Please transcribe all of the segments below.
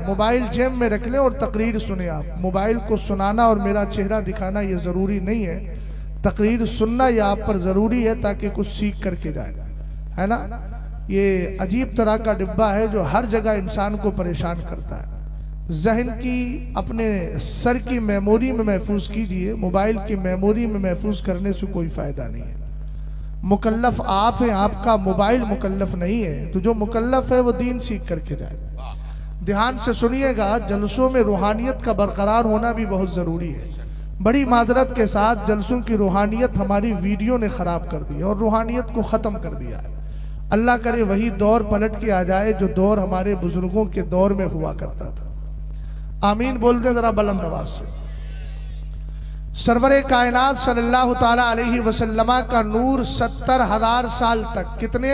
Mobile जेब में रख लें और तकरीर सुने। आप मोबाइल को सुनाना और मेरा चेहरा दिखाना ये ज़रूरी नहीं है, तकरीर सुनना ये आप पर ज़रूरी है ताकि कुछ सीख करके जाए, है ना। ये अजीब तरह का डिब्बा है जो हर जगह इंसान को परेशान करता है। जहन की अपने सर की मेमोरी में महफूज कीजिए, मोबाइल की मेमोरी में महफूज करने से कोई फ़ायदा नहीं है। मुकल्लफ आप हैं, आपका मोबाइल मुकल्लफ नहीं है। तो जो मुकल्लफ है वो दीन सीख करके जाए। ध्यान से सुनिएगा, जलसों में रूहानियत का बरकरार होना भी बहुत ज़रूरी है। बड़ी माजरत के साथ जलसों की रूहानियत हमारी वीडियो ने ख़राब कर दी है और रूहानियत को ख़त्म कर दिया है। अल्लाह करे वही दौर पलट के आ जाए जो दौर हमारे बुजुर्गों के दौर में हुआ करता था। आमीन बोल दे जरा बुलंद आवाज से। सरवरे कायनात सल्लल्लाहु ताला अलैहि वसल्लम का नूर 70,000 साल तक, कितने,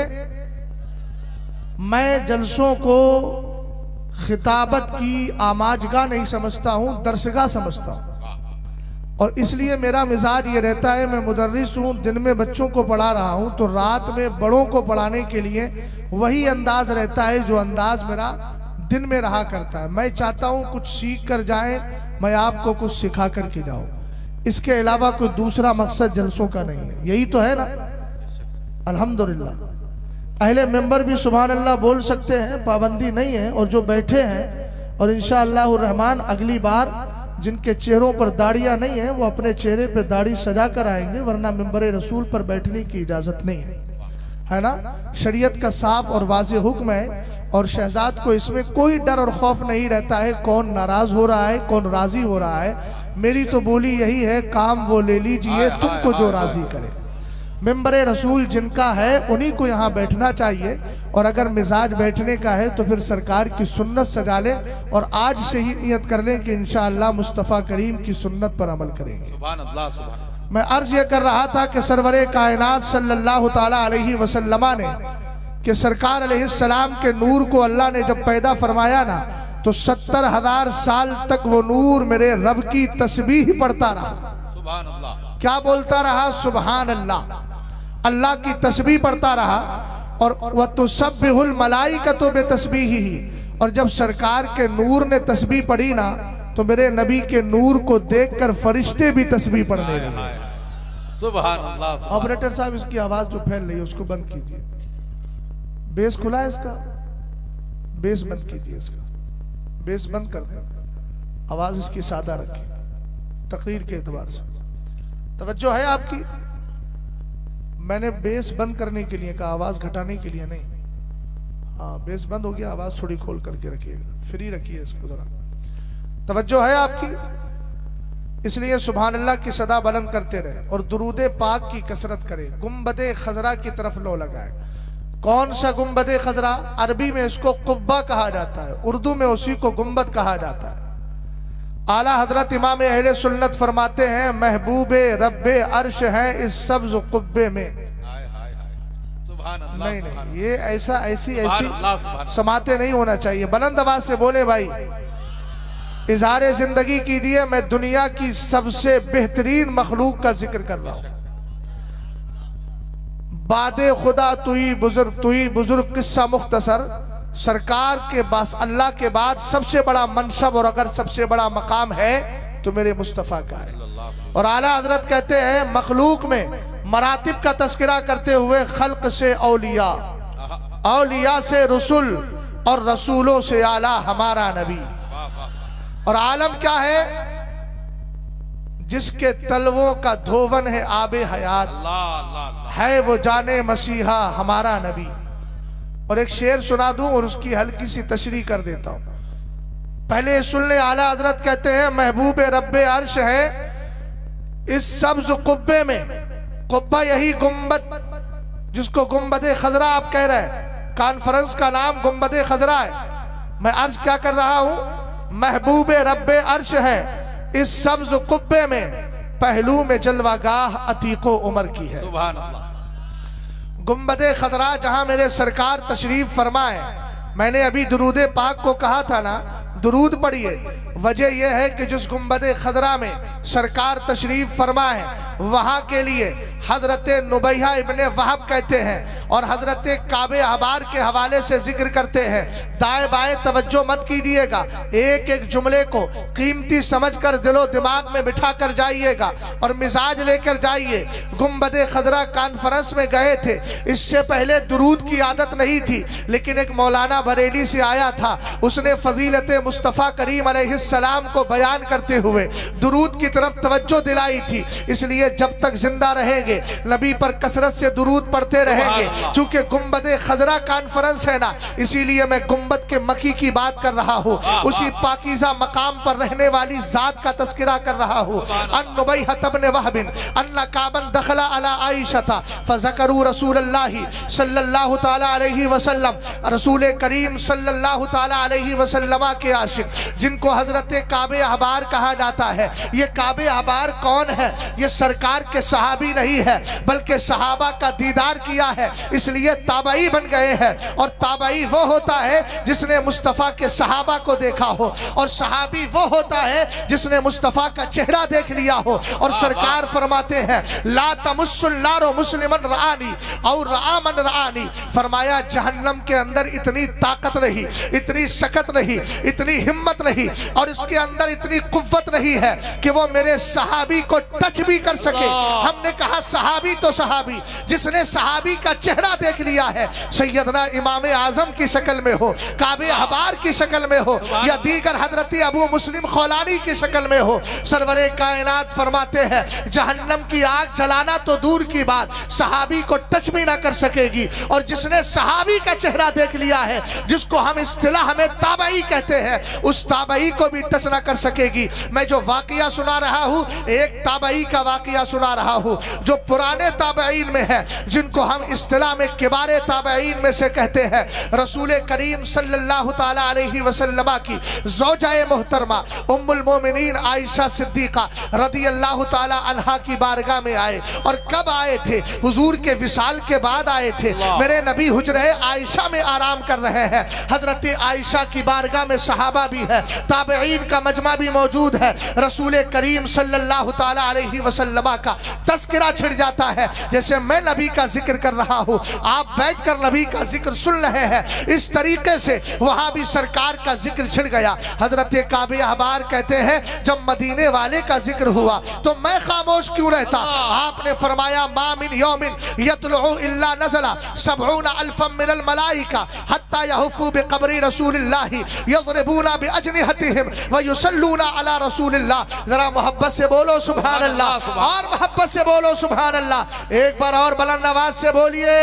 मैं जलसों को खिताबत की आमाजगा नहीं समझता हूँ, दरसगाह समझता हूँ। और इसलिए मेरा मिजाज ये रहता है, मैं मुदर्रिस हूँ, दिन में बच्चों को पढ़ा रहा हूँ तो रात में बड़ों को पढ़ाने के लिए वही अंदाज रहता है जो अंदाज मेरा दिन में रहा करता है। मैं चाहता हूँ कुछ सीख कर जाएं, मैं आपको कुछ सिखा कर के जाऊँ। इसके अलावा कोई दूसरा मकसद जलसों का नहीं है, यही तो है ना। अल्हम्दुलिल्लाह अहले मेंबर भी सुभान अल्लाह बोल सकते हैं, पाबंदी नहीं है। और जो बैठे हैं और इंशाअल्लाह रहमान अगली बार जिनके चेहरों पर दाढ़ियाँ नहीं है वो अपने चेहरे पर दाढ़ी सजा कर आएंगे, वरना मेंबर रसूल पर बैठने की इजाज़त नहीं है ना। शरीयत का साफ और वाज़ेह हुक्म है और शहजाद को इसमें कोई डर और खौफ नहीं रहता है कौन नाराज हो रहा है कौन राजी हो रहा है। मेरी तो बोली यही है, काम वो ले लीजिए तुमको जो राजी करे। मेंबर रसूल जिनका है उन्हीं को यहाँ बैठना चाहिए। और अगर मिजाज बैठने का है तो फिर सरकार की सुन्नत सजा लें और आज से ही नियत कर लें कि इंशाअल्लाह मुस्तफ़ा करीम की सुन्नत पर अमल करेंगे। सुभान अल्लाह, सुभान अल्लाह। मैं अर्ज ये कर रहा था कि सरवरे कायनात सल्लल्लाहु ताला अलैहि वसल्लम ने कि सरकार अलैहिस्सलाम के नूर को अल्लाह ने जब पैदा फरमाया ना तो 70,000 साल तक वो नूर मेरे रब की तस्बीह पढ़ता रहा। सुभान अल्लाह। क्या बोलता रहा? सुभान अल्लाह, अल्लाह की तस्बीह पढ़ता रहा। और वह तो सब्बिहुल मलाइकतु बितस्बीहिही, और जब सरकार के नूर ने तस्बीह पढ़ी ना तो मेरे नबी के नूर को देखकर फरिश्ते भी तस्बीह पढ़ने लगे। सुभान अल्लाह। ऑपरेटर साहब इसकी आवाज जो फैल रही है उसको बंद कीजिए। बेस खुला है इसका, बेस बंद कीजिए, इसका बेस बंद कर दें, आवाज इसकी सादा रखिए तकरीर के एतबार से। तवज्जो है आपकी? मैंने बेस बंद करने के लिए कहा, आवाज घटाने के लिए नहीं। हाँ बेस बंद हो गया, आवाज थोड़ी खोल करके रखिएगा, फ्री रखिए इसको जरा। तवज्जो है आपकी? इसलिए सुभान अल्लाह की सदा बुलंद करते रहे और दुरूदे पाक की कसरत करें। गुम्बदे खजरा की तरफ लो लगाए। कौन सा गुम्बदे खजरा? अरबी में इसको कुब्बा कहा जाता है, उर्दू में उसी को गुम्बद कहा जाता है। आला हजरत इमाम अहले सुन्नत फरमाते हैं महबूबे रब्बे अर्श है इस सब्ज कुब्बे में। नहीं नहीं, ये ऐसा ऐसी समाते नहीं होना चाहिए। बुलंद आवाज से बोले भाई। इजहार जिंदगी कीजिए, मैं दुनिया की सबसे बेहतरीन मखलूक का जिक्र कर रहा हूँ। बादे खुदा तुई बुजुर्ग किस्सा मुख्तसर। सरकार के पास अल्लाह के बाद सबसे बड़ा मनसब और अगर सबसे बड़ा मकाम है तो मेरे मुस्तफ़ा का है। और आला हजरत कहते हैं मखलूक में मरातिब का तस्करा करते हुए खल्क से औलिया, औलिया से रसूल और रसूलों से आला हमारा नबी। और आलम क्या है? जिसके तलवों का धोवन है आबे हयात है वो जाने मसीहा हमारा नबी। और एक शेर सुना दूं और उसकी हल्की सी तशरीह कर देता हूं। पहले सुन ले, आला हजरत कहते हैं महबूब रब्बे अर्श है इस सब्ज कुब्बे में। कुब्बा यही गुम्बद जिसको गुम्बदे खजरा आप कह रहे हैं, कॉन्फ्रेंस का नाम गुम्बदे खजरा है। मैं अर्ज क्या कर रहा हूं? महबूब रब्बे अर्श है इस सब्ज कुब्बे में, पहलू में जलवागाह अतीको उमर की है। सुभान अल्लाह। गुम्बदे खजरा जहां मेरे सरकार तशरीफ फरमाए। मैंने अभी दुरूदे पाक को कहा था ना, दुरूद पढ़िए। वजह यह है कि जिस गुम्बदे खजरा में सरकार तशरीफ फरमाए वहां के लिए हजरत नुबैहा इब्ने वहब कहते हैं और हजरत काबे अहबार के हवाले से जिक्र करते हैं। दाएं बाएं तवज्जो मत कीजिएगा, एक एक जुमले को कीमती समझकर दिलो दिमाग में बिठा कर जाइएगा और मिजाज लेकर जाइए। गुंबदे खजरा कॉन्फ्रेंस में गए थे, इससे पहले दुरूद की आदत नहीं थी, लेकिन एक मौलाना बरेली से आया था, उसने फजीलत मुस्तफ़ा करीम अलैहिस्सलाम को बयान करते हुए दुरूद की तरफ तवज्जो दिलाई थी। इसलिए जब तक जिंदा रहेंगे नबी पर कसरत से दुरूद पढ़ते रहेंगे। चूंकि गुंबदे खजरा कॉन्फ्रेंस है ना, इसीलिए मैं गुंबद के मकी की बात कर रहा हूँ, उसी पाकीज़ा मकाम पर रहने वाली जात का तस्करा कर रहा हूँ। अन नुबैहा इब्न वहब अन्ना काबन दखला अला आयशा फज़करू रसूलुल्लाह सल्लल्लाहु तआला अलैहि वसल्लम, रसूल करीम सल्लल्लाहु तआला अलैहि वसल्लम के आशिक जिनको हजरत काबे अहबार कहा जाता है। ये काबे अहबार कौन है? ये सरकार के सहाबी नहीं है, बल्कि सहाबा का दीदार किया है, इसलिए ताबई बन गए हैं। और ताबई वो होता है जिसने मुस्तफ़ा के सहाबा को देखा हो, और सहाबी वो होता है जिसने मुस्तफ़ा का चेहरा देख लिया हो। और सरकार फरमाते हैं ला तमुस्सुन नारो मुस्लिमन रआनी और रआमन रआनी, फरमाया जहन्नम के अंदर इतनी ताकत नहीं, इतनी सकत नहीं, इतनी हिम्मत नहीं, और इसके अंदर इतनी कुव्वत नहीं है कि वो मेरे सहाबी को टच भी कर सके। हमने कहा सहाबी तो सहाबी, जिसने सहाबी का चेहरा देख लिया है, सैयदना इमाम आजम की शक्ल में हो, काबे अहबार की शक्ल में हो, या दीगर हजरत अबू मुस्लिम खौलानी की शक्ल में हो, सरवरे कायनात फरमाते हैं जहन्नम की आग जलाना तो दूर की बात, सहाबी को टच भी ना कर सकेगी। और जिसने सहाबी का चेहरा देख लिया है, जिसको हम इस्तिलाह में ताबई कहते हैं, उस ताबई को भी टच ना कर सकेगी। मैं जो वाकया सुना रहा हूँ, एक ताबई का वाकया सुना रहा हूँ जो पुराने ताबईन में है, जिनको हम इस्तिलाह में किबारे ताबईन में से कहते हैं। रसूल करीम सल्लल्लाहु ताला अलैहि वसल्लम की ज़ौजाए मोहतरमा उम्मुल मोमिनीन आयशा सिद्दीका रदियल्लाहु ताला अन्हा की बारगाह में आए। और कब आए थे? हुजूर के विसाल के बाद आए थे। मेरे नबी हुजरे आयशा में आराम कर रहे हैं, हजरत आयशा की बारगाह में सहाबा भी है, ताबईन का मजमा भी मौजूद है। रसूल करीम सल्लल्लाहु ताला अलैहि वसल्लम का तस्करा छिड़ जाता है। जैसे मैं नबी का जिक्र कर रहा हूँ, आप बैठकर नबी का जिक्र सुन रहे हैं, इस तरीके से वहाँ भी सरकार का जिक्र छिड़ गया। हजरत काबे अहबार कहते हैं जब मदीने वाले का जिक्र हुआ तो मैं खामोश क्यों रहता? आपने फरमाया मा मिन यौमिन यतलु इल्ला नज़ला सबऊना अल्फम मिनल मलाइका हत्ता यहुफू बिक़ब्रि रसूलिल्लाह यज़रिबूना बिअजनिहतिहिम व युसल्लूना अला रसूलिल्लाह। जरा मोहब्बत से बोलो सुभान अल्लाह, और मोहब्बत से बोलो सुभान अल्लाह, एक बार और बुलंद आवाज से बोलिए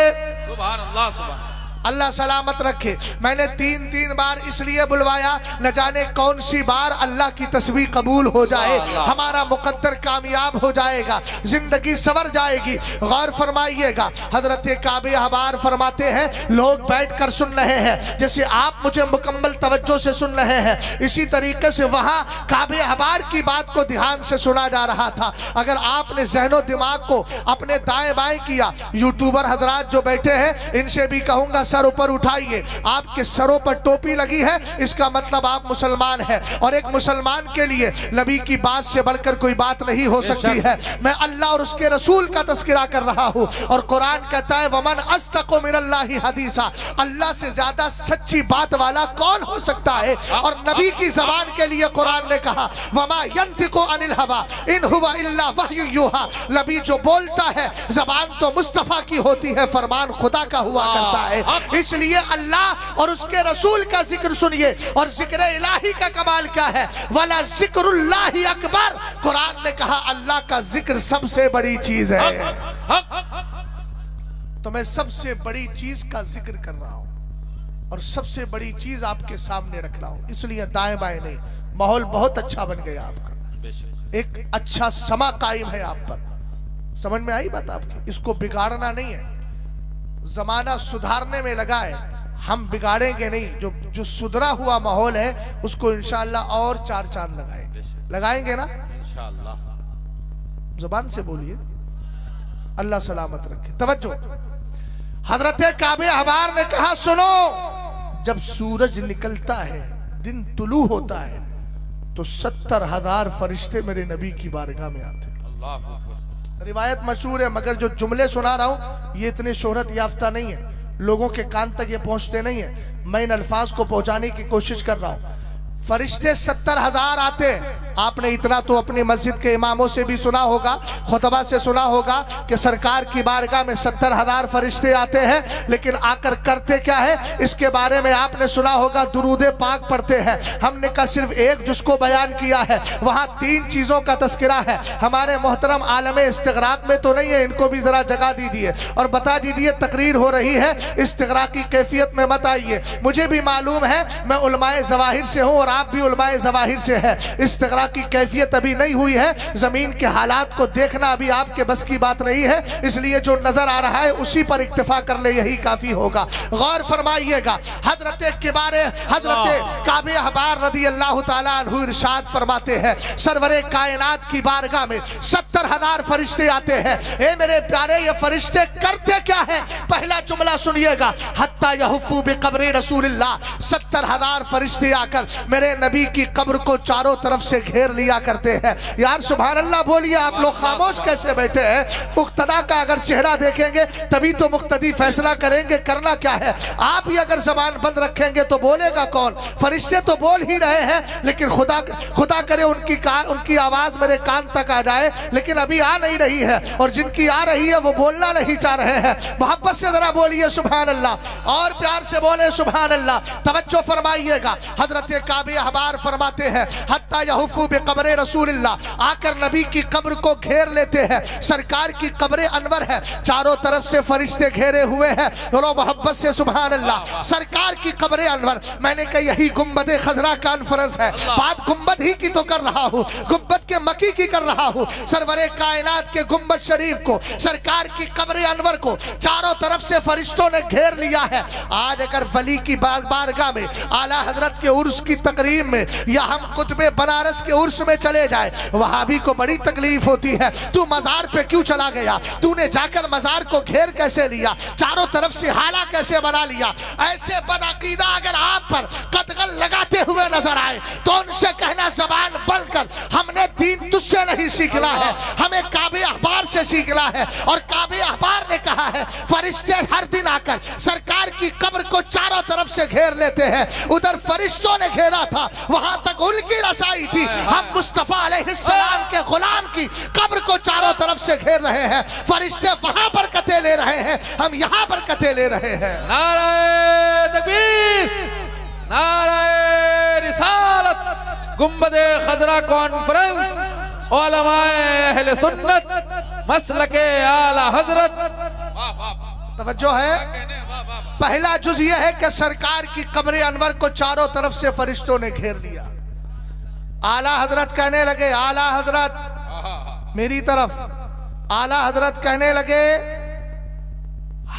सुभान अल्लाह। सुभान अल्लाह सलामत रखे। मैंने तीन बार इसलिए बुलवाया, न जाने कौन सी बार अल्लाह की तस्बीह कबूल हो जाए, हमारा मुकद्दर कामयाब हो जाएगा, जिंदगी सवर जाएगी। गौर फरमाइएगा, हजरत काबे अहबार फरमाते हैं लोग बैठ कर सुन रहे हैं, जैसे आप मुझे मुकम्मल तवज्जो से सुन रहे हैं, इसी तरीके से वहाँ काबे अहबार की बात को ध्यान से सुना जा रहा था। अगर आपने ज़हनो दिमाग को अपने दाएं बाएं किया, यूट्यूबर हजरात जो बैठे हैं इनसे भी कहूँगा सर ऊपर उठाइए। आपके सरों पर टोपी लगी है, इसका मतलब आप मुसलमान हैं, और एक मुसलमान के लिए नबी की बात से बढ़कर कोई बात नहीं हो सकती है। मैं अल्लाह और उसके रसूल का तस्करा कर रहा हूँ, और कुरान कहता है वमन अस्तक़ु मिनल्लाहि हदीसा, अल्लाह से ज्यादा सच्ची बात वाला कौन हो सकता है। और नबी की जबान के लिए कुरान ने कहा वमा यंतिकु अनिल हवा इन हुवा इल्ला वह्यु यूहा, नबी जो बोलता है जबान तो मुस्तफ़ा की होती है, फरमान खुदा का हुआ करता है। इसलिए अल्लाह और उसके रसूल का जिक्र सुनिए। और जिक्र इलाही का कमाल क्या है, वला जिक्रुल्लाहि अकबर, कुरान ने कहा अल्लाह का जिक्र सबसे बड़ी चीज है। तो मैं सबसे बड़ी चीज का जिक्र कर रहा हूं और सबसे बड़ी चीज आपके सामने रख रहा हूं, इसलिए दाएं बाएं नहीं। माहौल बहुत अच्छा बन गया आपका, एक अच्छा समा कायम है आप पर। समझ में आई बात आपकी? इसको बिगाड़ना नहीं है, जमाना सुधारने में लगा है, हम बिगाड़ेंगे नहीं। जो सुधरा हुआ माहौल है उसको इंशाअल्लाह और 4 चांद लगाएंगे ना इंशाअल्लाह। जुबान से बोलिए, अल्लाह सलामत रखे। तवज्जो, हजरत काबे अहबार ने कहा सुनो, जब सूरज निकलता है, दिन तुलू होता है, तो 70,000 फरिश्ते मेरे नबी की बारगाह में आते। रिवायत मशहूर है, मगर जो जुमले सुना रहा हूँ ये इतने शोहरत याफ्ता नहीं है, लोगों के कान तक ये पहुँचते नहीं है। मैं इन अल्फाज को पहुँचाने की कोशिश कर रहा हूँ। फरिश्ते 70,000 आते हैं। आपने इतना तो अपनी मस्जिद के इमामों से भी सुना होगा, खुतबा से सुना होगा कि सरकार की बारगाह में 70,000 फरिश्ते आते हैं, लेकिन आकर करते क्या है इसके बारे में आपने सुना होगा, दुरूद पाक पढ़ते हैं। हमने का सिर्फ एक जिसको बयान किया है, वहाँ 3 चीज़ों का तस्करा है। हमारे मोहतरम आलम इस्तिग़राक़ में तो नहीं है, इनको भी ज़रा जगह दीजिए और बता दीजिए तकरीर हो रही है, इस्तिग़राक़ की कैफियत में मत आइए। मुझे भी मालूम है, मैं उलमाए ज़वाहिर से हूँ और आप भी उलमाए ज़वाहिर से है। इस्तिग़राक़ की कैफियत अभी नहीं हुई है, ज़मीन के हालात को देखना अभी आपके बस की बात नहीं है, इसलिए जो नजर आ रहा है उसी पर इक्तिफा कर ले, यही काफी होगा। गौर फरमाइएगा, हजरत काबे अहबार रदी अल्लाह ताला अन्हु इरशाद फरमाते हैं, सरवरे कायनात की बारगाह में 70,000 फरिश्ते आते हैं। ए मेरे प्यारे, ये फरिश्ते करते क्या है? पहला जुमला सुनिएगा, हत्ता यहुफू बिक़ब्रि रसूलिल्लाह। 70,000 फरिश्ते आकर मेरे नबी की कब्र को चारों तरफ से घेर लिया करते हैं। यार सुभान अल्लाह बोलिए, आप लोग खामोश कैसे बैठे हैं? मुक्तदा का अगर चेहरा देखेंगे तभी तो मुक्तदी फैसला करेंगे करना क्या है। आप ही अगर जबान बंद रखेंगे तो बोलेगा कौन? फरिश्ते तो बोल ही रहे हैं, लेकिन खुदा करे उनकी आवाज मेरे कान तक आ जाए, लेकिन अभी आ नहीं रही है, और जिनकी आ रही है वो बोलना नहीं चाह रहे हैं। मोहब्बत से जरा बोलिए सुभान अल्लाह, और प्यार से बोले सुभान अल्लाह। तवज्जो फरमाइएगा, हजरत काबे अहबार फरमाते हैं, हत्ता यहुफू बिक़ब्रि रसूलिल्लाह, आकर नबी की कब्र को घेर लेते हैं। सरकार की कब्र अनवर है, चारों तरफ से फरिश्ते घेरे हुए हैं। बोलो मोहब्बत से सुभान अल्लाह। सरकार की कब्र अनवर, मैंने कहा यही गुम्बद खजरा कॉन्फ्रेंस है, बात गुम्बद ही की तो कर रहा हूँ, गुम्बद के मकी की कर रहा हूँ। सरवरे कायनात के गुम्बद शरीफ को, सरकार की कब्र अनवर को चारों तरफ से फरिश्तों ने घेर लिया है। आज अगर वली की बारगाह में, आला हजरत के उर्स की तकरीब में, या हम कुतुबे बनारस के उर्स में चले जाए, वहाबी को बड़ी तकलीफ होती है, तू मजार पे क्यों चला गया? तूने जाकर मजार को घेर कैसे लिया? चारों तरफ से हाला कैसे बना लिया? ऐसे बदअकीदा अगर आप पर कतगल लगाते हुए नजर आए तो उनसे कहना, जबान बंद कर, हमने दीन तुझसे नहीं सीखना है, हमें काबे अहबार से सीखना है। और काबे अहबार ने कहा है, फरिश्ते हर दिन आकर सरकार की कब्र को चारों तरफ से घेर लेते हैं। उधर फरिश्तों ने घेरा था, वहां तक उनकी रसाई थी। हम मुस्तफा अलैहिस्सलाम के गुलाम की कब्र को चारों तरफ से घेर रहे हैं। फरिश्ते वहां बरकतें ले रहे हैं, हम यहाँ बरकतें ले रहे हैं। नारे तकबीर, नारे रिसालत, गुम्बदे खजरा कॉन्फ्रेंस, उलमाए अहले सुन्नत, मसलके आला हजरत। तवज्जो है, पहला जुज यह है कि सरकार की कब्र अनवर को चारों तरफ से फरिश्तों ने घेर लिया। आला हजरत कहने लगे, आला हजरत मेरी तरफ, आला हजरत कहने लगे,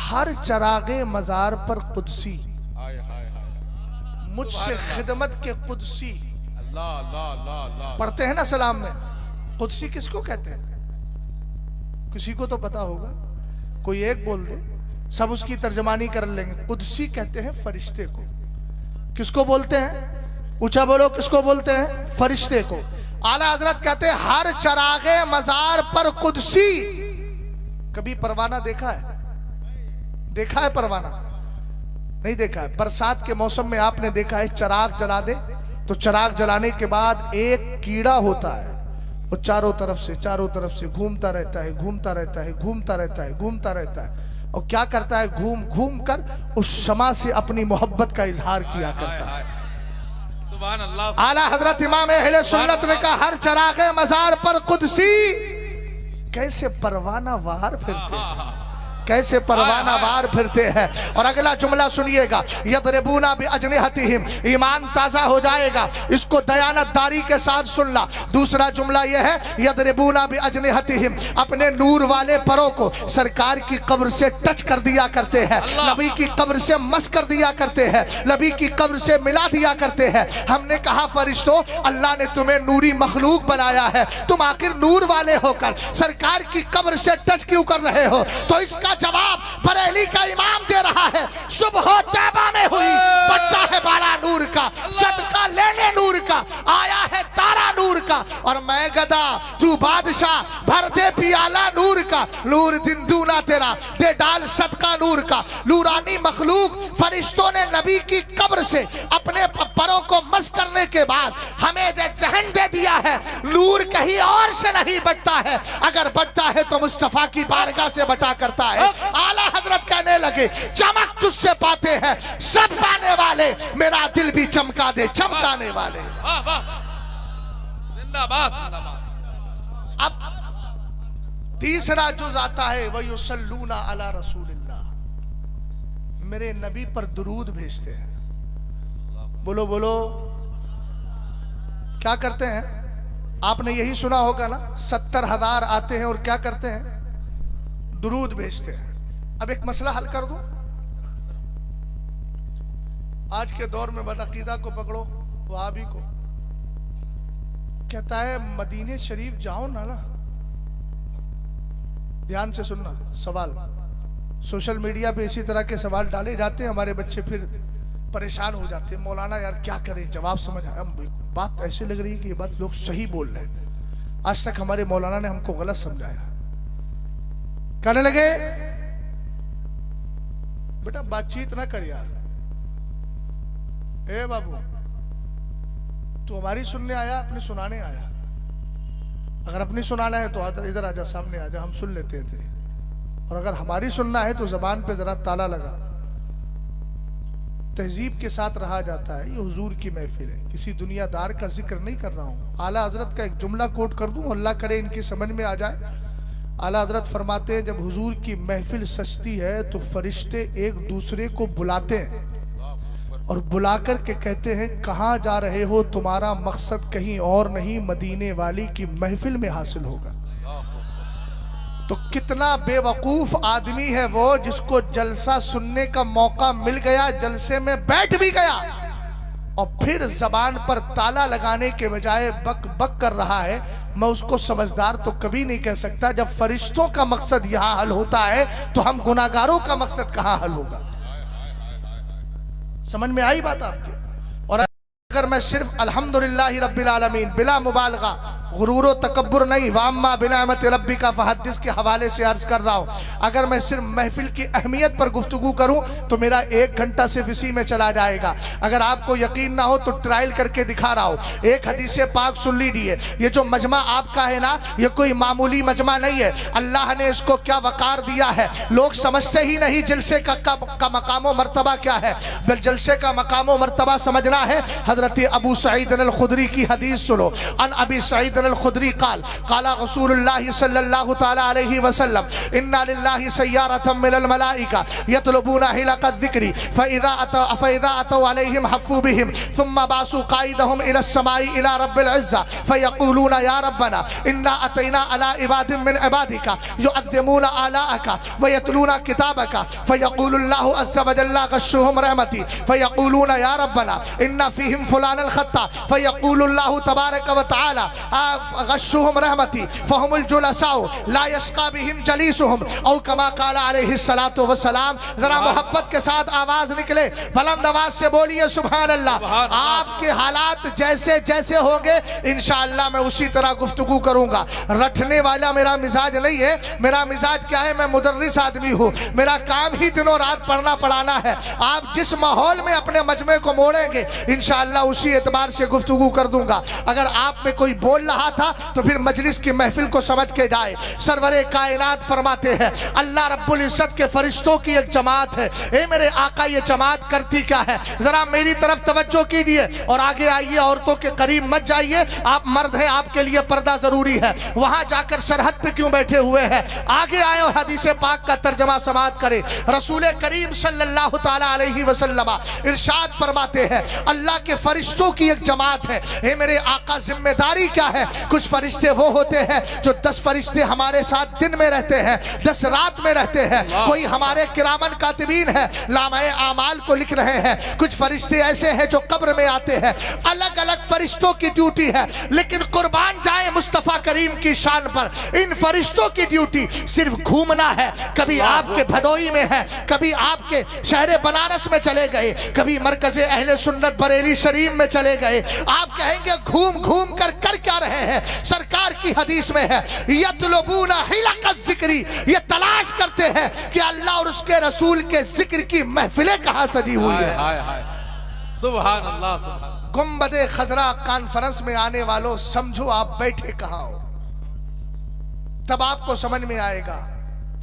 हर चरागे मजार पर कुदसी, मुझसे खिदमत के कुदसी पढ़ते हैं ना सलाम में। कुदसी किसको कहते हैं? किसी को तो पता होगा, कोई एक बोल दे, सब उसकी तर्जमानी कर लेंगे। कुदसी कहते हैं फरिश्ते को। किसको बोलते हैं? ऊंचा बोलो, किसको बोलते हैं? फरिश्ते को। आला हजरत कहते हैं, हर चरागे मजार पर कुदसी। कभी परवाना देखा है? देखा है परवाना? नहीं देखा है। बरसात के मौसम में आपने देखा है, चराग जला दे तो चराग जलाने के बाद एक कीड़ा होता है, वो चारों तरफ से घूमता रहता है, घूमता रहता है, घूमता रहता है, घूमता रहता है, और क्या करता है? घूम घूम कर उस शमा से अपनी मोहब्बत का इजहार किया करता है। आला हजरत इमाम अहले सुन्नत ने कहा, हर चरागे मजार पर कुदसी। कैसे परवाना वार फिरते हैं, कैसे परवाना वार फिरते हैं। और अगला जुमला सुनिएगा, यदरिबूना बिअजनिहतिहिम, ईमान ताजा हो जाएगा, इसको दयानतदारी के साथ सुनना। दूसरा जुमला यह है, यदरिबूना बिअजनिहतिहिम, अपने नूर वाले परों को सरकार की कब्र से टच कर दिया करते हैं, नबी की कब्र से मस कर दिया करते हैं, नबी की कब्र से मिला दिया करते हैं। हमने कहा, फरिश्तों, अल्लाह ने तुम्हें नूरी मखलूक बनाया है, तुम आखिर नूर वाले होकर सरकार की कब्र से टच क्यों कर रहे हो? तो इसका जवाब बरेली का इमाम दे रहा है, सुबह तैबा में हुई, पट्टा है बाला नूर का, सदका लेने नूर का, आया है तारा नूर का, और मैं गदा तू बादशाह, भर दे पियाला नूर नूर दिन दूना तेरा दे डाल सदका नूर का। नूरानी मखलूक फरिश्तों ने नबी की कब्र से अपने परों को मस करने के बाद हमें जो जहन दे दिया है, नूर कहीं और से नहीं बटता है, अगर बटता है तो मुस्तफा की बारगाह से बटा करता है। आला हजरत कहने लगे चमक तुझसे पाते हैं सब पाने वाले, मेरा दिल भी चमका दे चमकाने वाले। जिंदाबाद। अब तीसरा जुज आता है वह युसल्लूना अला रसूलिल्लाह, मेरे नबी पर दुरूद भेजते हैं। बोलो बोलो क्या करते हैं? आपने यही सुना होगा ना, 70,000 आते हैं और क्या करते हैं? दुरूद भेजते हैं। अब एक मसला हल कर दूं, आज के दौर में बदअकीदा को पकड़ो, वहाबी को कहता है मदीने शरीफ जाओ ना। ध्यान से सुनना सवाल, सोशल मीडिया पे इसी तरह के सवाल डाले जाते हैं, हमारे बच्चे फिर परेशान हो जाते हैं, मौलाना यार क्या करें, जवाब समझ आया, बात ऐसी लग रही है कि ये बात लोग सही बोल रहे हैं। आज तक हमारे मौलाना ने हमको गलत समझाया। कहने लगे बेटा बातचीत ना कर यार, ए बाबू तू हमारी सुनने आया अपनी सुनाने आया? अगर अपनी सुनाना है तो इधर आजा, सामने आजा, हम सुन लेते हैं तेरी। और अगर हमारी सुनना है तो जबान पे जरा ताला लगा, तहजीब के साथ रहा जाता है। ये हुजूर की महफिल है, किसी दुनियादार का जिक्र नहीं कर रहा हूँ। आला हजरत का एक जुमला कोट कर दूं, अल्लाह करे इनकी समझ में आ जाए। आला हजरत फरमाते हैं जब हुजूर की महफिल सजती है तो फरिश्ते एक दूसरे को बुलाते हैं और बुलाकर के कहते हैं कहाँ जा रहे हो, तुम्हारा मकसद कहीं और नहीं, मदीने वाली की महफिल में हासिल होगा। तो कितना बेवकूफ आदमी है वो जिसको जलसा सुनने का मौका मिल गया, जलसे में बैठ भी गया और फिर जबान पर ताला लगाने के बजाय बक बक कर रहा है। मैं उसको समझदार तो कभी नहीं कह सकता। जब फरिश्तों का मकसद यहाँ हल होता है तो हम गुनाहगारों का मकसद कहाँ हल होगा? समझ में आई बात आपके? और अगर मैं सिर्फ अल्हम्दुलिल्लाह रब्बिल आलमीन बिला मुबालगा, गुरूर व तकब्बुर नहीं, वाम्मा बिनिअमति रब्बिका फहद्दिस के हवाले से अर्ज कर रहा हूँ, अगर मैं सिर्फ महफिल की अहमियत पर गुफ्तगू करूँ तो मेरा 1 घंटा सिर्फ इसी में चला जाएगा। अगर आपको यकीन ना हो तो ट्रायल करके दिखा रहा हूँ। एक हदीस पाक सुन लीजिए। ये जो मजमा आपका है ना, ये कोई मामूली मजमा नहीं है। अल्लाह ने इसको क्या वकार दिया है, लोग समझते ही नहीं जलसे का मकाम मरतबा क्या है। बल जलसे का मकाम मरतबा समझना है, हजरत अबू सईद अल खुदरी की हदीस सुनो। अन अबी सईद अल खुदरी काल काला रसूलुल्लाह सल्लल्लाहु तआला अलैहि वसल्लम इन्ना लिल्लाहि सय्यारतम मिनल मलाइका यतलबूना हिलक ज़िक्री फइज़ा अतौ अलैहिम हफ़ू बिहिम सुम्मा बासु क़ाइदहुम इला समाई इला रब्बिल इज़्ज़ा फयक़ूलूना या रब्बना इन्ना अतैना अला इबादिन मिन इबादिका युअज़्ज़िमूना आलाअका व यतलूना किताबका फयक़ूलुल्लाहु अज़्ज़ा व जल्ला गश्शुहुम रहमती फयक़ूलूना या रब्बना इन्ना फ़ीहिम फुलानल ख़त्ता फयक़ूलुल्लाहु तबारक व तआला गश्शुहुम रहमती फहुमुल जुलसाउ ला यश्का बिहिम जलीसुहुम औ कमा क़ाला अलैहि सलातु व सलाम। जरा मोहब्बत के साथ आवाज निकले, बुलंद आवाज से बोलिए सुभान अल्लाह। आपके हालात जैसे जैसे होंगे इंशाअल्लाह मैं उसी तरह गुफ्तगू करूंगा। रटने वाला मेरा मिजाज नहीं है। मेरा मिजाज क्या है, मैं मुदर्रिस आदमी हूँ, मेरा काम ही दिनों रात पढ़ना पढ़ाना है। आप जिस माहौल में अपने मजमे को मोड़ेंगे इंशाअल्लाह उसी एतबार से गुफ्तगू कर दूंगा। अगर आप में कोई बोल रहा था तो फिर मजलिस की महफिल को समझ के जाए। सरवरे कायनात फरमाते हैं अल्लाह रब्बुल इज्जत के फरिश्तों की एक जमात है। ए मेरे आका, ये जमात करती क्या है? जरा मेरी तरफ तवज्जो कीजिए और आगे आइए, औरतों के करीब मत जाइए। आप मर्द हैं, आपके लिए पर्दा जरूरी है। वहां जाकर सरहद पे क्यों बैठे हुए हैं? आगे आए और हदीस पाक का तर्जमा समाअत करें। रसूल करीम सल्लल्लाहु तआला अलैहि वसल्लम इरशाद फरमाते हैं अल्लाह के फरिश्तों की एक जमात है। हे मेरे आका, जिम्मेदारी क्या है? कुछ फरिश्ते वो होते हैं जो 10 फरिश्ते हमारे साथ दिन में रहते हैं, 10 रात में रहते हैं। कोई हमारे किरामन कातिबीन है, लामाए आमाल को लिख रहे हैं। कुछ फरिश्ते ऐसे हैं जो कब्र में आते हैं। अलग अलग फरिश्तों की ड्यूटी है, लेकिन कुर्बान जाए आए मुस्तफ़ा करीम की शान पर। इन फरिश्तों की ड्यूटी सिर्फ घूमना है। कभी आपके भदोई में है, कभी आपके शहर बनारस में चले गए, कभी मरकज़े अहले सुन्नत बरेली शरीफ में चले गए। आप कहेंगे घूम घूम कर क्या रहे हैं? सरकार की हदीस में है, यतलबूना हिलक़ ज़िक्री, ये तलाश करते हैं कि अल्लाह और उसके रसूल के जिक्र की महफिलें कहां सजी हुई है। सुभान अल्लाह, सुभान। गुंबदे खजरा कॉन्फ्रेंस में आने वालों, समझो आप बैठे कहां हो। तब आपको समझ में आएगा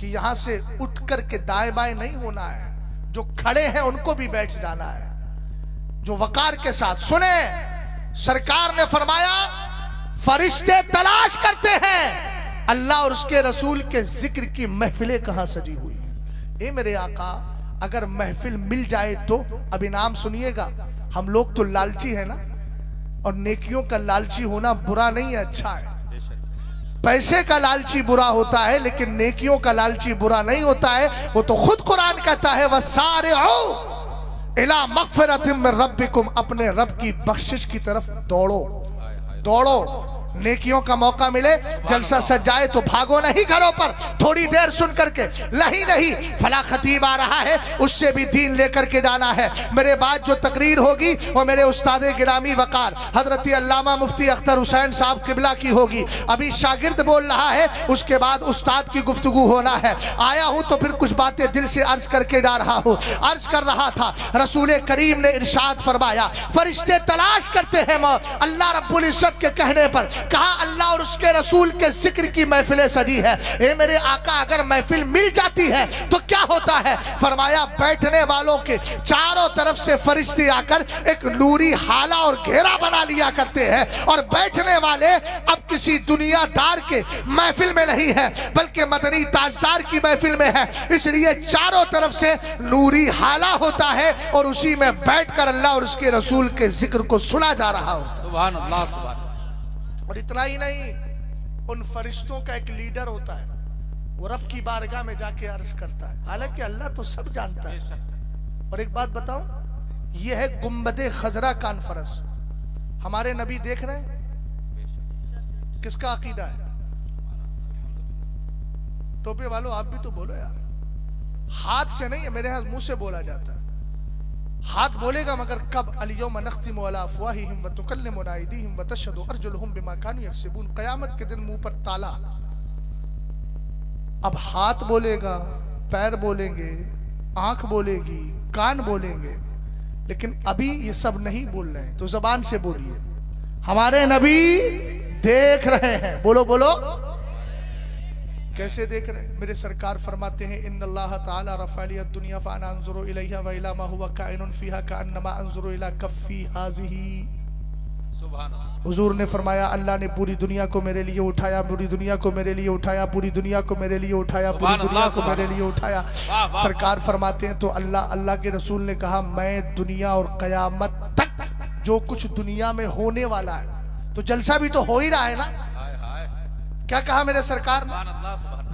कि यहां से उठ कर के दाएं बाएं नहीं होना है। जो खड़े हैं उनको भी बैठ जाना है, जो वकार के साथ सुने। सरकार ने फरमाया फरिश्ते तलाश करते हैं अल्लाह और उसके रसूल के जिक्र की महफिलें कहां सजी हुई है। ए मेरे आका, अगर महफिल मिल जाए तो अब इनाम सुनिएगा। हम लोग तो लालची है ना, और नेकियों का लालची होना बुरा नहीं है, अच्छा है। पैसे का लालची बुरा होता है, लेकिन नेकियों का लालची बुरा नहीं होता है। वो तो खुद कुरान कहता है वसारिउ इला मग़फ़िरतिम मिन रब्बिकुम, अपने रब की बख्शिश की तरफ दौड़ो दौड़ो। नेकियों का मौका मिले, जलसा सज जाए तो भागो नहीं घरों पर, थोड़ी देर सुन करके नहीं फला खतीब आ रहा है, उससे भी दीन लेकर के जाना है। मेरे बाद जो तकरीर होगी वो मेरे उस्ताद गिरामी वकार हजरत अल्लामा मुफ्ती अख्तर हुसैन साहब किबला की होगी। अभी शागिर्द बोल रहा है, उसके बाद उस्ताद की गुफ्तगू होना है। आया हूं तो फिर कुछ बातें दिल से अर्ज करके जा रहा हूं। अर्ज कर रहा था, रसूल करीम ने इरशाद फरमाया फरिश्ते तलाश करते हैं अल्लाह रब्बुल इज्जत के कहने पर। कहा अल्लाह और उसके रसूल के जिक्र की महफिलें सजी है। ए मेरे आका, अगर महफिल मिल जाती है तो क्या होता है? फरमाया बैठने वालों के चारों तरफ से फरिश्ते आकर एक नूरी हाला और घेरा बना लिया करते हैं, और बैठने वाले अब किसी दुनियादार के महफिल में नहीं है, बल्कि मदनी ताजदार की महफिल में है। इसलिए चारों तरफ से नूरी हाला होता है और उसी में बैठकर अल्लाह और उसके रसूल के जिक्र को सुना जा रहा होता है। सुभान अल्लाह, सुभान। और इतना ही नहीं, उन फरिश्तों का एक लीडर होता है, वो रब की बारगाह में जाके अर्ज करता है। हालांकि अल्लाह तो सब जानता है। और एक बात बताऊं, ये है गुंबदे खजरा कॉन्फ्रेंस। हमारे नबी देख रहे हैं, किसका अकीदा है? टोपे वालों आप भी तो बोलो यार। हाथ से नहीं है, मेरे यहाँ मुंह से बोला जाता है। हाथ बोलेगा मगर कब? अल-यौम नख्तिमु अला अफ़वाहिहिम व तुकल्लिमुना अयदीहिम व तशहदु अर्जुलुहुम बिमा कानू यक्सिबून। क़यामत के दिन मुंह पर ताला। अब हाथ बोलेगा, पैर बोलेंगे, आंख बोलेगी, कान बोलेंगे, लेकिन अभी ये सब नहीं बोल रहे हैं, तो जबान से बोलिए। हमारे नबी देख रहे हैं। बोलो बोलो, कैसे देख रहे हैं? मेरे सरकार फरमाते हैं इन्नल्लाह ताला रफ़अलियद दुनिया फ़अना अंज़ुरु इलैहा व इला मा हुवा काइनुन फ़ीहा कअन्नमा अंज़ुरु इला कफ़्फ़ी हाज़िही। सुभान अल्लाह। हुजूर ने फरमाया अल्लाह ने पूरी दुनिया को मेरे लिए उठाया, पूरी दुनिया को मेरे लिए उठाया, पूरी दुनिया को मेरे लिए उठाया, पूरी दुनिया को मेरे लिए उठाया। सरकार फरमाते हैं तो अल्लाह के रसूल ने कहा मैं दुनिया और क़यामत तक जो कुछ दुनिया में होने वाला है, तो जलसा भी तो हो ही रहा है ना। क्या कहा मेरे सरकार ने?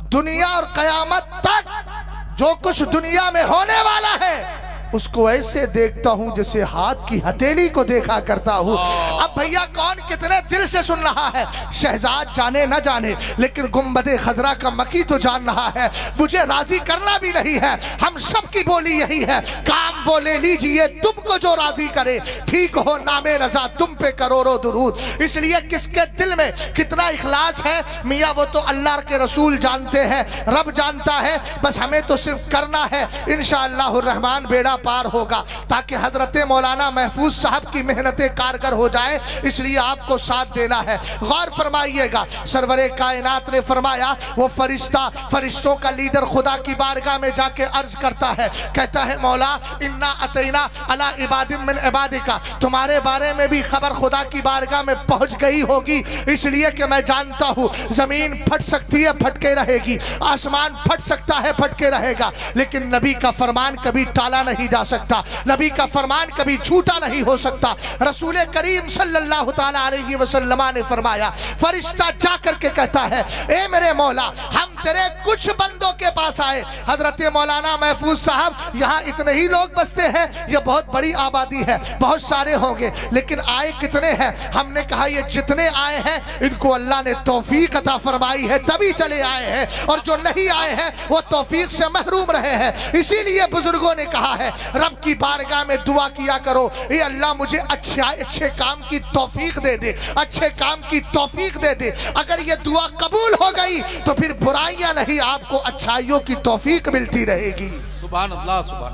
दुनिया और कयामत तक जो कुछ दुनिया में होने वाला है उसको ऐसे देखता हूं जैसे हाथ की हथेली को देखा करता हूं। अब भैया कौन कितने दिल से सुन रहा है? शहजाद जाने ना जाने, लेकिन गुंबदे खजरा का मकी तो जान रहा है। मुझे राजी करना भी नहीं है, हम सब की बोली यही है, काम वो ले लीजिए तुमको जो राजी करे, ठीक हो नामे रजा तुम पे करोड़ों दुरूद। इसलिए किसके दिल में कितना इखलास है मियाँ वो तो अल्लाह के रसूल जानते हैं, रब जानता है। बस हमें तो सिर्फ करना है, इंशाअल्लाह रहमान बेड़ा पार होगा, ताकि हजरत मौलाना महफूज साहब की मेहनतें कारगर हो जाए। इसलिए आपको साथ देना है। गौर फरमाइएगा, सरवरे कायनात ने फरमाया वो फरिश्ता, फरिश्तों का लीडर खुदा की बारगाह में जाके अर्ज करता है, कहता है मौला इन्ना अतैना अला इबादिम मिन इबादिका, तुम्हारे बारे में भी खबर खुदा की बारगाह में पहुंच गई होगी, इसलिए कि मैं जानता हूं जमीन फट सकती है, फटके रहेगी, आसमान फट सकता है, फटके रहेगा, लेकिन नबी का फरमान कभी टाला नहीं जा सकता, नबी का फरमान कभी झूठा नहीं हो सकता। रसूल करीम सल्लल्लाहु ताला अलैहि वसल्लम ने फरमाया, फरिश्ता जाकर के कहता है ए मेरे मौला हम तेरे कुछ बंदों के पास आए। हजरत मौलाना महफूज साहब, यहाँ इतने ही लोग बसते हैं, ये बहुत बड़ी आबादी है, बहुत सारे होंगे, लेकिन आए कितने हैं? हमने कहा ये जितने आए हैं इनको अल्लाह ने तौफीक अता फरमाई है, तभी चले आए हैं, और जो नहीं आए हैं वो तौफीक से महरूम रहे हैं। इसीलिए बुजुर्गों ने कहा है रब की बारगाह में दुआ किया करो, ये अल्लाह मुझे अच्छे काम की तौफीक दे दे, अच्छे काम की तौफीक दे दे। अगर ये दुआ कबूल हो गई तो फिर बुराइयां नहीं, आपको अच्छाइयों की तौफीक मिलती रहेगी। सुभान अल्लाह, सुभान।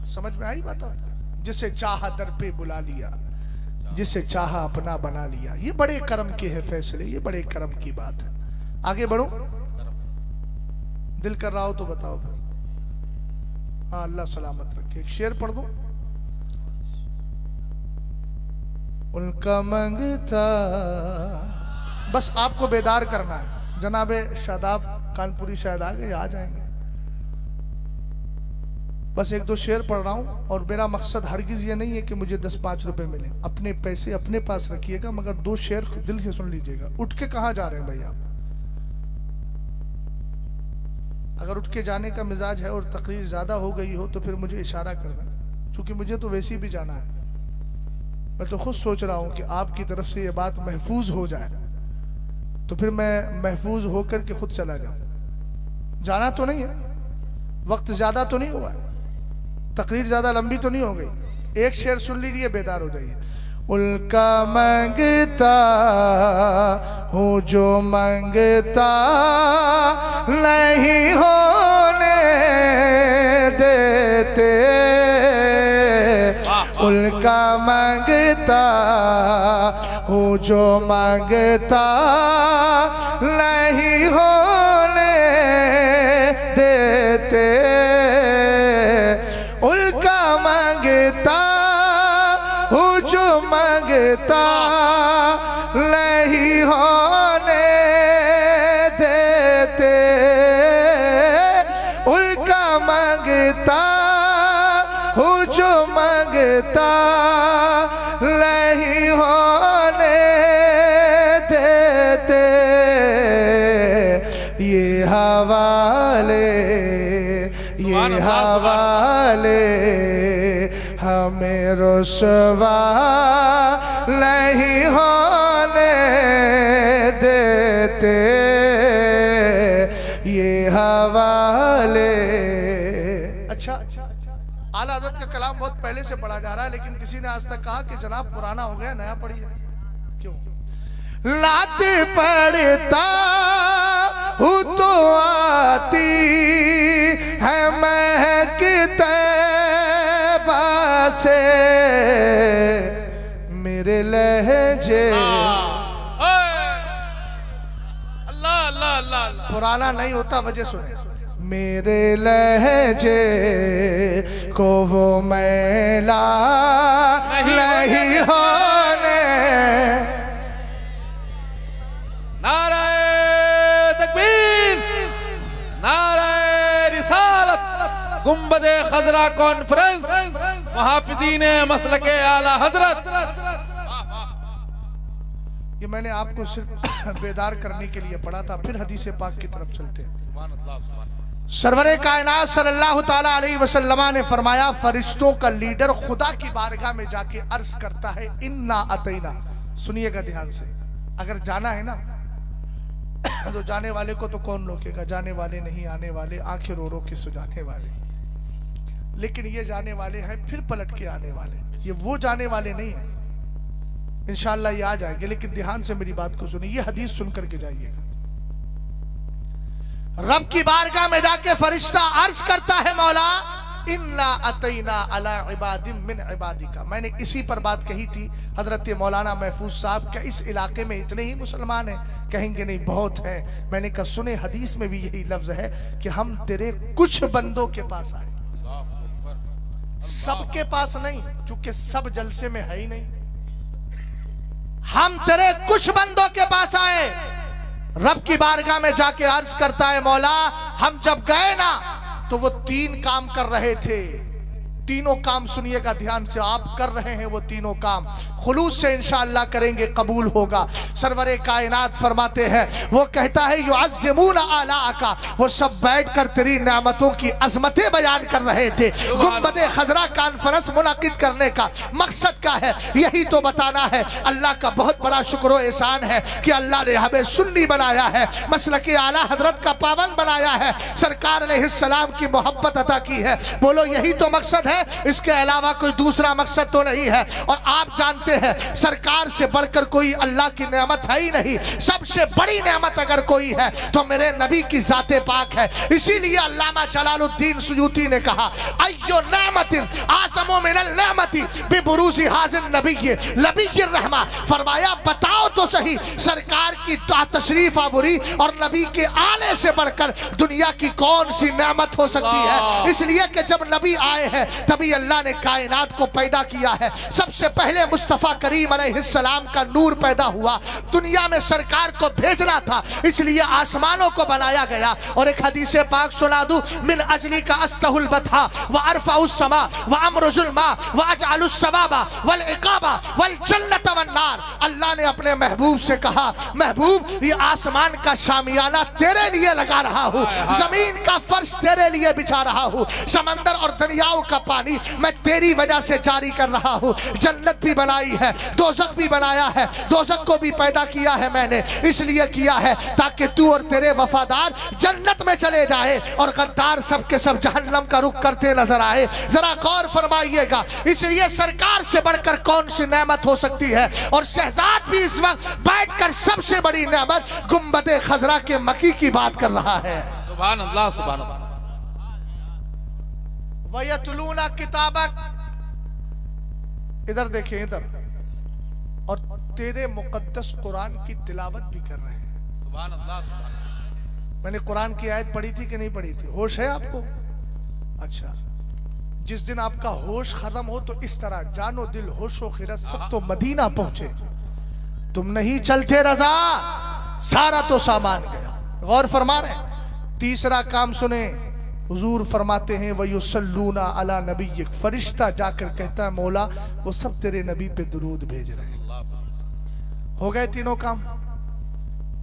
समझ में आई बात? जिसे चाहा दर पे बुला लिया, जिसे चाहा अपना बना लिया। ये बड़े कर्म के हैं फैसले, ये बड़े कर्म की बात है। आगे बढ़ो, दिल कर रहा हो तो बताओ फिर। हाँ, अल्लाह सलामत रखे। एक शेर पढ़ दो। उनका मंगता, बस आपको बेदार करना है। जनाबे शादाब कानपुरी शायद आ गए, आ जाएंगे। बस एक दो शेर पढ़ रहा हूं, और मेरा मकसद हरगिज ये नहीं है कि मुझे 10-5 रुपए मिले। अपने पैसे अपने पास रखिएगा, मगर दो शेर दिल से सुन लीजिएगा। उठ के कहाँ जा रहे हैं भाई आप? अगर उठ के जाने का मिजाज है और तकरीर ज्यादा हो गई हो तो फिर मुझे इशारा करना, क्योंकि मुझे तो वैसे भी जाना है। मैं तो खुद सोच रहा हूं कि आपकी तरफ से ये बात महफूज हो जाए, तो फिर मैं महफूज होकर के खुद चला जाऊं। जाना तो नहीं है, वक्त ज्यादा तो नहीं हुआ है, तकरीर ज्यादा लंबी तो नहीं हो गई। एक शेर सुन लीजिए, बेदार हो जाइए। उनका मांगता हूँ जो मांगता नहीं होने देते, उनका मांगता हूँ जो मांगता नहीं होने देते, उनका मांगता हूँ जो मांगता नहीं होने देते, उनका मांगता हूँ जो मांगता नहीं होने देते। ये हवाले, ये हवाले हमें रुसवा नहीं होने देते, ये हवाले। अच्छा, आला हज़रत का कलाम बहुत पहले से पढ़ा जा रहा है, लेकिन किसी ने आज तक कहा कि जनाब पुराना हो गया, नया पढ़िए। क्यों? लात पढ़ता हूँ तो आती है महकते से मेरे लहजे। अल्लाह अल्लाह अल्लाह। पुराना नहीं होता, वजह सुने। मेरे लहजे को वो मैला नहीं होने। नारे तकबीर, नारे रिसालत, गुंबदे खजरा कॉन्फ्रेंस, मुहाफिजीन मसलके आला हजरत। ये मैंने आपको सिर्फ बेदार करने के लिए पढ़ा था। फिर हदीस पाक की तरफ चलते हैं। सरवरे कायनात सल्लल्लाहु ताला अलैहि वसल्लम ने फरमाया, फरिश्तों का लीडर खुदा की बारगाह में जाके अर्ज करता है, इन्ना अतैना। सुनिएगा ध्यान से, अगर जाना है ना तो जाने वाले को तो कौन रोकेगा? जाने वाले नहीं, आने वाले, आंखें रो रो के सुजाने वाले। लेकिन ये जाने वाले हैं फिर पलट के आने वाले, ये वो जाने वाले नहीं है। इंशाअल्लाह ये आ जाएंगे, लेकिन ध्यान से मेरी बात को सुनिए, ये हदीस सुन करके जाइएगा। रब की बारगाह में जाके फरिश्ता अर्ज करता है, मौला इन्ना अतैना अला इबादिम मिन इबादिका। मैंने इसी पर बात कही थी। हजरत मौलाना महफूज साहब क्या इस इलाके में इतने ही मुसलमान हैं? कहेंगे नहीं, बहुत हैं। मैंने कहा सुने, हदीस में भी यही लफ्ज है कि हम तेरे कुछ बंदों के पास आए, सबके पास नहीं, चूंकि सब जलसे में है ही नहीं। हम तेरे कुछ बंदों के पास आए। रब की बारगाह में जाके अर्ज करता है, मौला हम जब गए ना तो वो 3 काम कर रहे थे। तीनों काम सुनिएगा ध्यान से, आप कर रहे हैं वो तीनों काम खुलूस से इंशाअल्लाह करेंगे, कबूल होगा। सरवरे कायनात फरमाते हैं, वो कहता है युअज़्ज़िमून आलाका, वो सब बैठकर तेरी नेमतों की अजमतें बयान कर रहे थे। गुंबदे खजरा कॉन्फ्रेंस मुनाकिद करने का मकसद क्या है? यही तो बताना है। अल्लाह का बहुत बड़ा शुक्र एहसान है कि अल्लाह ने हमें सुन्नी बनाया है, मसलके आला हजरत का पाबंद बनाया है, सरकार अलैहिस्सलाम की मोहब्बत अता की है। बोलो यही तो मकसद है, इसके अलावा कोई दूसरा मकसद तो नहीं है। और आप जानते हैं सरकार से बढ़कर कोई अल्लाह की नेमत है ही नहीं। सबसे बड़ी नेमत अगर कोई है तो मेरे नबी की जाते पाक है। इसीलिए अल्लामा जलालुद्दीन सुयूती ने कहा, अय्यो नेमतिन आज़मु मिनल नेमति बिबुरूज़ि हाज़िर नबी नबीय्यिर रहमा। फरमाया बताओ तो सही, सरकार की तशरीफ आवरी और नबी के आने से बढ़कर दुनिया की कौन सी नेमत हो सकती है? इसलिए कि जब नबी आए हैं तभी अल्लाह ने कायनात को पैदा किया है। सबसे पहले मुस्तफ़ा करीम अलैहिस्सलाम का नूर पैदा हुआ, दुनिया में सरकार को भेजना था, इसलिए आसमानों को बनाया गया। और एक हदीस पाक सुना दूं, मिन अजली का अस्तहुल बथा व अरफाउस समा व अमरुजुल मा व अजअलुस सवाबा वल इकाबा वल जन्नत वन नार। अल्लाह ने अपने महबूब से कहा, महबूब ये आसमान का शामियाना तेरे लिए लगा रहा हूँ, जमीन का फर्श तेरे लिए बिछा रहा हूँ, समंदर और दरियाओं का पानी मैं तेरी वजह से जारी कर रहा हूँ। जन्नत भी बनाई है, दोज़ख भी बनाया है, दोज़ख को भी पैदा किया है मैंने, इसलिए किया है ताकि तू और तेरे वफादार जन्नत में चले जाए और गद्दार सब के सब जहन्नम का रुख करते नजर आए। जरा गौर फरमाइएगा। इसलिए सरकार से बढ़कर कौन सी नेमत हो सकती है? और शहजाद भी इस वक्त बैठकर सबसे बड़ी नेमत गुंबदे खजरा के मकी की बात कर रहा है। सुभान अल्लाह, सुभान अल्लाह। वयतलूना किताबक, इधर देखिए इधर, और तेरे मुकद्दस कुरान की तिलावत भी कर रहे हैं। सुभान अल्लाह, सुभान अल्लाह। मैंने कुरान की आयत पढ़ी थी कि नहीं पढ़ी थी? होश है आपको? अच्छा, जिस दिन आपका होश खत्म हो तो इस तरह जानो दिल होशो खिरत सब तो मदीना पहुंचे, तुम नहीं चलते रजा, सारा तो सामान गया। गौर फरमा रहे। तीसरा काम सुने, हुजूर फरमाते हैं वयुसल्लूना अला नबीयिक, फरिश्ता जाकर कहता है मौला वो सब तेरे नबी पे दुरूद भेज रहे हैं। हो गए तीनों काम।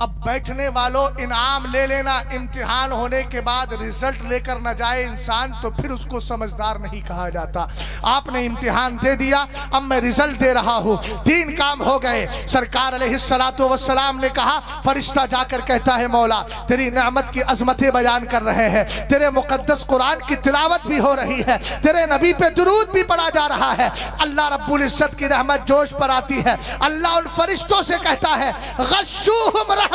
अब बैठने वालों इनाम ले लेना, इम्तिहान होने के बाद रिजल्ट लेकर न जाए इंसान तो फिर उसको समझदार नहीं कहा जाता। आपने इम्तिहान दे दिया, अब मैं रिजल्ट दे रहा हूँ। तीन काम हो गए। सरकार अलैहिस्सलातु वस्सलाम ने कहा, फरिश्ता जाकर कहता है मौला तेरी नेमत की अजमतें बयान कर रहे हैं, तेरे मुकद्दस कुरान की तिलावत भी हो रही है, तेरे नबी पे दुरूद भी पढ़ा जा रहा है। अल्लाह रब्बुल इज्जत की रहमत जोश पर आती है। अल्लाह उन फरिश्तों से कहता है, गश्शूहुम रहमती,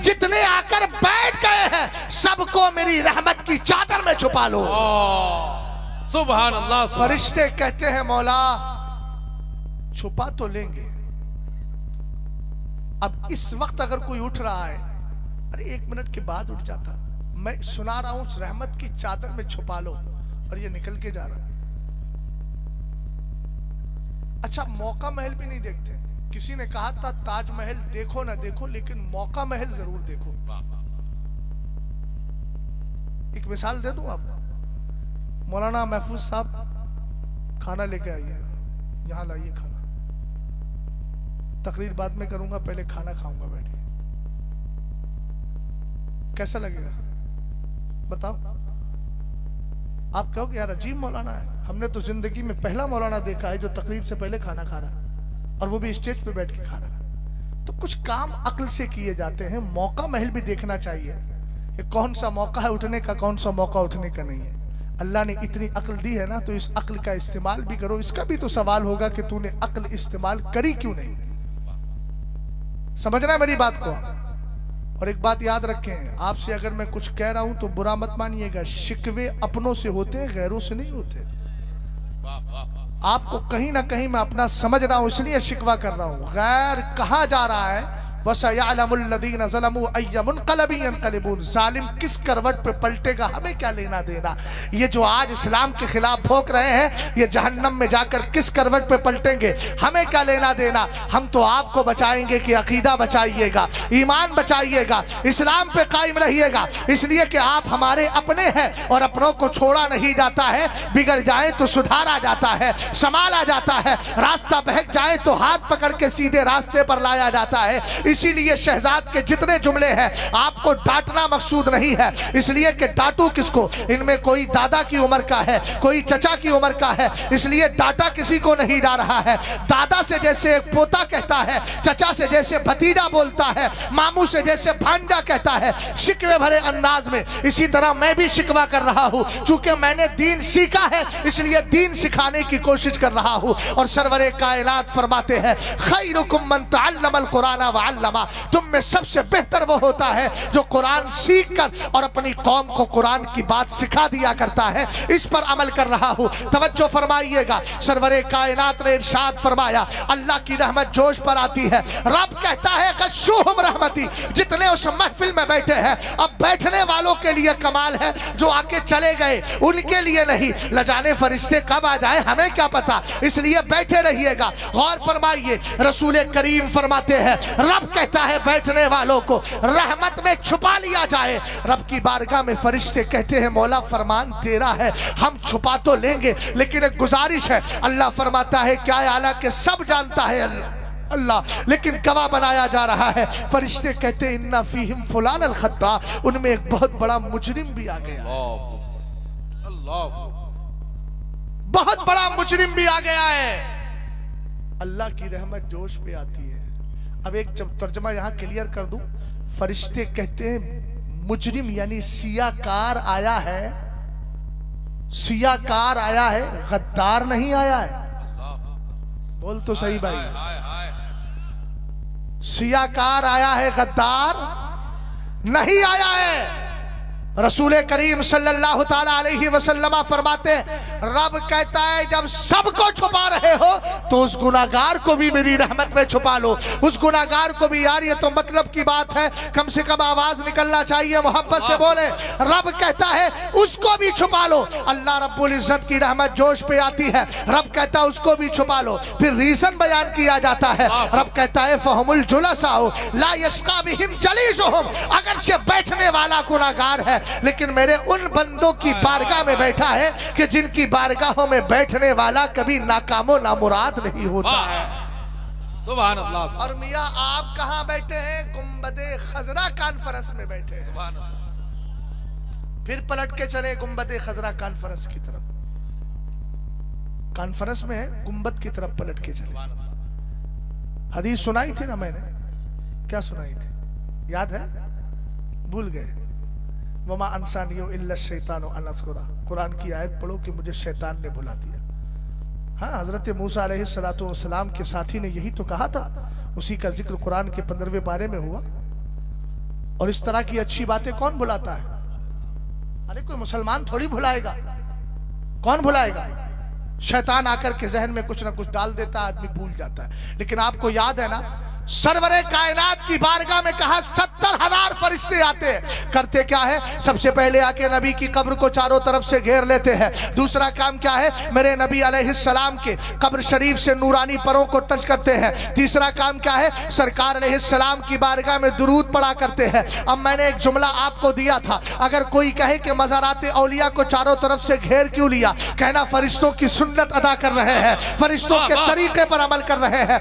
जितने आकर बैठ गए हैं सबको मेरी रहमत की चादर में छुपा लो। सुभान अल्लाह। फरिश्ते कहते हैं मौला छुपा तो लेंगे, अब इस वक्त अगर कोई उठ रहा है, अरे 1 मिनट के बाद उठ जाता, मैं सुना रहा हूं उस रहमत की चादर में छुपा लो, और ये निकल के जा रहा। अच्छा, मौका महल भी नहीं देखते। किसी ने कहा था ताजमहल देखो ना देखो लेकिन मौका महल जरूर देखो। एक मिसाल दे दूं आपको, मौलाना महफूज साहब खाना लेके आइए, यहाँ लाइए खाना, तकरीर बाद में करूंगा, पहले खाना खाऊंगा बैठे, कैसा लगेगा बताओ? आप कहोगे यार अजीब मौलाना है, हमने तो जिंदगी में पहला मौलाना देखा है जो तकरीर से पहले खाना खा रहा है, और वो भी स्टेज पे बैठ के खा रहा है। तो कुछ काम अक्ल से किए जाते हैं, मौका महल भी देखना चाहिए कि कौन सा मौका है उठने का, कौन सा मौका उठने का नहीं है। अल्लाह ने इतनी अक्ल दी है ना, तो इस अक्ल का इस्तेमाल भी करो। इसका भी तो सवाल होगा कि तूने अक्ल इस्तेमाल करी क्यों नहीं। समझना मेरी बात को। और एक बात याद रखें, आपसे अगर मैं कुछ कह रहा हूं तो बुरा मत मानिएगा, शिकवे अपनों से होते हैं, गैरों से नहीं होते। आपको कहीं ना कहीं मैं अपना समझ रहा हूं इसलिए शिकवा कर रहा हूं। गैर कहा जा रहा है वसयअलमुल्लज़ीना ज़लमू अय्य मुनक़लबिन यनक़लिबून। जालिम किस करवट पे पलटेगा हमें क्या लेना देना। ये जो आज इस्लाम के खिलाफ भोंक रहे हैं ये जहन्नम में जाकर किस करवट पे पलटेंगे हमें क्या लेना देना। हम तो आपको बचाएंगे कि अकीदा बचाइएगा, ईमान बचाइएगा, इस्लाम पे कायम रहिएगा, इसलिए कि आप हमारे अपने हैं और अपनों को छोड़ा नहीं जाता है। बिगड़ जाए तो सुधारा जाता है, संभाला जाता है, रास्ता बहक जाए तो हाथ पकड़ के सीधे रास्ते पर लाया जाता है। इसीलिए शहजाद के जितने जुमले हैं आपको डांटना मकसूद नहीं है, इसलिए कि डांटू किसको। इनमें कोई दादा की उम्र का है, कोई चचा की उम्र का है, इसलिए डांटा किसी को नहीं जा रहा है। दादा से जैसे एक पोता कहता है, चचा से जैसे भतीजा बोलता है, मामू से जैसे भांजा कहता है, शिकवे भरे अंदाज में, इसी तरह मैं भी शिकवा कर रहा हूँ। चूंकि मैंने दीन सीखा है इसलिए दीन सिखाने की कोशिश कर रहा हूँ। और सरवरे कायनात फरमाते हैं खैरुकुम मन तअल्लमल कुरान व अल्लमा। तुम में सबसे बेहतर वो होता है जो कुरान सीख कर और अपनी कौम को कुरान की बात सिखा दिया करता है। इस पर अमल कर रहा हूँ। तवज्जो फरमाइएगा, सरवरे कायनात ने इरशाद फरमाया अल्लाह की रहमत जोश पर आती है। रब कहता है गश्शूहुम रहमती। जितने उस महफिल में बैठे हैं, अब बैठने वालों के लिए कमाल है, जो आके चले गए उनके लिए नहीं। लजाने फरिश्ते कब आ जाए हमें क्या पता, इसलिए बैठे रहिएगा। गौर फरमाइए, रसूल करीम फरमाते हैं रब कहता है बैठने वालों को रहमत में छुपा लिया जाए। रब की बारगाह में फरिश्ते कहते हैं मौला फरमान तेरा है, हम छुपा तो लेंगे लेकिन एक गुजारिश है। अल्लाह फरमाता है क्या आला के सब जानता है अल्लाह, लेकिन गवाह बनाया जा रहा है। फरिश्ते कहते हैं इन्ना फीहिम फुलान अल खत्ता। उनमें एक बहुत बड़ा मुजरिम भी आ गया, बहुत बड़ा मुजरिम भी आ गया है। अल्लाह की रहमत जोश पे आती है। अब एक जब तर्जमा यहां क्लियर कर दूं, फरिश्ते कहते हैं मुजरिम यानी सियाकार आया है, सियाकार आया है, गद्दार नहीं आया है। बोल तो सही भाई, सियाकार आया है, गद्दार नहीं आया है। रसूल करीम सल्लल्लाहु ताला अलैहि वसल्लम फरमाते रब कहता है जब सबको छुपा रहे हो तो उस गुनाहगार को भी मेरी रहमत में छुपा लो। उस गुनाहगार को भी, यार ये तो मतलब की बात है, कम से कम आवाज निकलना चाहिए, मोहब्बत से बोले। रब कहता है उसको भी छुपा लो। अल्लाह रब्बुल इज्जत की रहमत जोश पे आती है, रब कहता है उसको भी छुपा लो। फिर रीजन बयान किया जाता है, रब कहता है फहुमुल जुलसाउ ला यस्का बिहिम जलीसुहुम। अगर से बैठने वाला गुनाहगार है लेकिन मेरे उन बंदों की बारगाह में बैठा है कि जिनकी बारगाहों में बैठने वाला कभी नाकामो नामुराद नहीं होता है। सुभान अल्लाह। और मियां आप कहां बैठे हैं? गुंबदे खजरा कॉन्फ्रेंस में बैठे हैं। सुभान अल्लाह। फिर पलट के चले गुंबदे खजरा कॉन्फ्रेंस की तरफ, कॉन्फ्रेंस में है, गुंबद की तरफ पलट के चले। हदीस सुनाई थी ना मैंने, क्या सुनाई थी याद है? भूल गए। वमा अंसानियो इल्ला शैतानो अन अस्कुरा। कुरान की आयत पढ़ो कि मुझे शैतान ने भुला दिया। हाँ, हजरत मूसा अलैहिस्सलातु वस्सलाम के साथी ने यही तो कहा था, उसी का जिक्र कुरान के 15वें पारे में हुआ। और इस तरह की अच्छी बातें कौन भुलाता है? अरे कोई मुसलमान थोड़ी भुलाएगा, कौन भुलाएगा? शैतान आकर के जहन में कुछ ना कुछ डाल देता है, आदमी भूल जाता है। लेकिन आपको याद है ना, सरवरे कायनात की बारगाह में कहा 70,000 फरिश्ते आते हैं। करते क्या है? सबसे पहले आके नबी की कब्र को चारों तरफ से घेर लेते हैं। दूसरा काम क्या है? मेरे नबी अलैहिस्सलाम के कब्र शरीफ से नूरानी परों को टच करते हैं। तीसरा काम क्या है? सरकार अलैहिस्सलाम की बारगाह में दुरूद पढ़ा करते हैं। अब मैंने एक जुमला आपको दिया था, अगर कोई कहे कि मज़ारात औलिया को चारों तरफ से घेर क्यों लिया, कहना फरिश्तों की सुन्नत अदा कर रहे हैं, फरिश्तों के तरीके पर अमल कर रहे हैं।